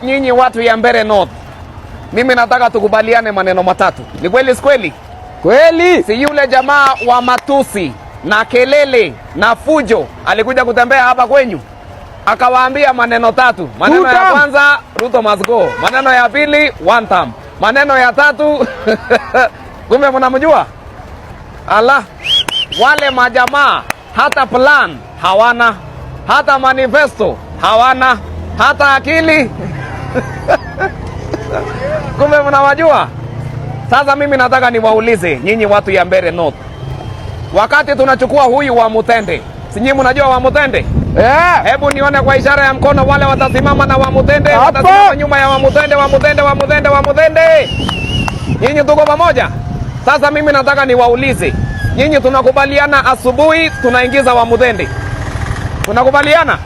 Nyinyi watu ya Mbeere North, mimi nataka tukubaliane maneno matatu. Ni kweli si kweli? Kweli. Si yule jamaa wa matusi na kelele na fujo alikuja kutembea hapa kwenyu, akawaambia maneno tatu. Maneno ya kwanza, Ruto must go. Maneno ya pili, one term. Maneno ya tatu kumbe mnamjua? Allah, wale majamaa hata plan hawana, hata manifesto hawana, hata akili kumbe mnawajua. Sasa mimi nataka niwaulize nyinyi watu ya Mbeere North, wakati tunachukua huyu wa Mutende, si nyinyi mnajua wa Mutende? Hebu nione kwa ishara ya mkono wale watasimama na wa Mutende, watasimama nyuma ya wa Mutende, wa Mutende, wa Mutende, wa Mutende. Nyinyi tuko pamoja? Sasa mimi nataka niwaulize nyinyi, tunakubaliana asubuhi tunaingiza wa Mutende? Tunakubaliana?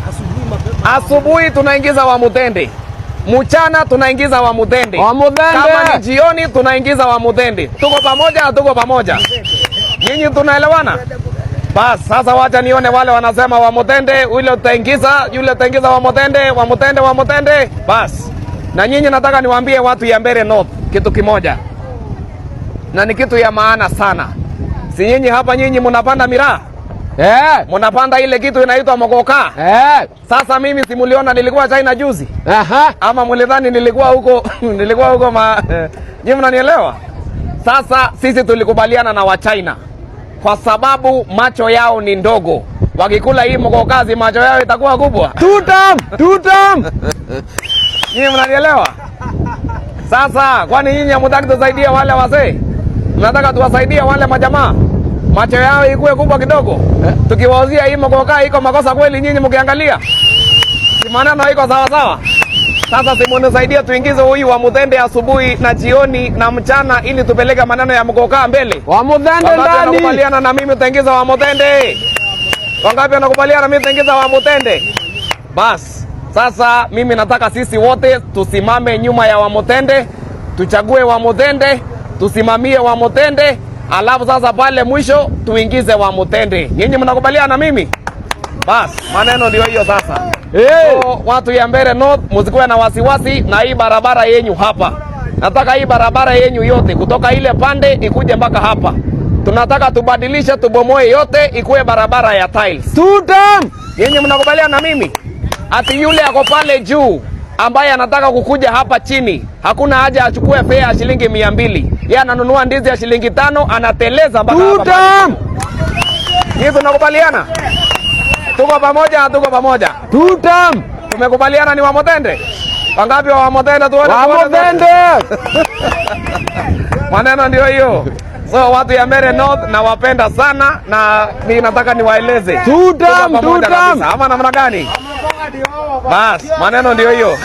Asubuhi tunaingiza wa Mutende, mchana tunaingiza wa Mutende, kama ni jioni tunaingiza wa Mutende. Tuko pamoja, tuko pamoja? Nyinyi tunaelewana? Bas, sasa wacha nione wale wanasema wa Mutende, yule utaingiza, yule utaingiza wa Mutende, wa Mutende, wa Mutende. Bas. Na nyinyi nataka niwaambie watu ya Mbeere North kitu kimoja, na ni kitu ya maana sana. Si nyinyi hapa, nyinyi mnapanda miraa? Mnapanda ile kitu inaitwa mogoka. Sasa mimi simuliona nilikuwa China juzi. Ama mulidhani nilikuwa huko nilikuwa huko nyinyi mnanielewa? Sasa sisi tulikubaliana na wa China kwa sababu macho yao ni ndogo. Wakikula hii mogokazi macho yao itakuwa kubwa. Tutam. Nyinyi mnanielewa? Sasa kwani nyinyi hamtaki tusaidie wale wazee? Mnataka tuwasaidie wale majamaa macho yao ikuwe kubwa kidogo? Tukiwauzia hii mogoka iko makosa kweli nyinyi mkiangalia? Si maneno iko sawa sawa? Sasa simunisaidia tuingize huyu wa Mutende asubuhi na jioni na mchana, ili tupeleke maneno ya mogoka mbele. Wa Mutende ndani. Wanakubaliana na mimi tutaingiza wa Mutende? Wangapi wanakubaliana na mimi tutaingiza wa Mutende? Bas, sasa mimi nataka sisi wote tusimame nyuma ya wa Mutende, tuchague wa Mutende, tusimamie wa Mutende, alafu sasa pale mwisho tuingize wa Mutende. Nyinyi mnakubaliana na mimi? Bas, maneno ndio hiyo sasa. So, watu ya Mbeere North msikuwe na wasiwasi na hii barabara yenyu hapa. Nataka hii barabara yenyu yote kutoka ile pande ikuje mpaka hapa. Tunataka tubadilishe, tubomoe yote ikuwe barabara ya tiles. Nyinyi mnakubaliana na mimi? Ati yule ako pale juu ambaye anataka kukuja hapa chini, hakuna haja achukue fare ya shilingi 200. Yeye ananunua ndizi ya shilingi 5 anateleza mpaka hapa. Nyinyi tunakubaliana? Tuko pamoja, tuko pamoja. Tumekubaliana ni wa Mutende. Wangapi wa Mutende tuone? Wa Mutende. Maneno ndio hiyo. So watu ya Mbeere North nawapenda sana, na mimi nataka niwaeleze. Tutam. Ama namna gani? Bas, maneno ndio hiyo.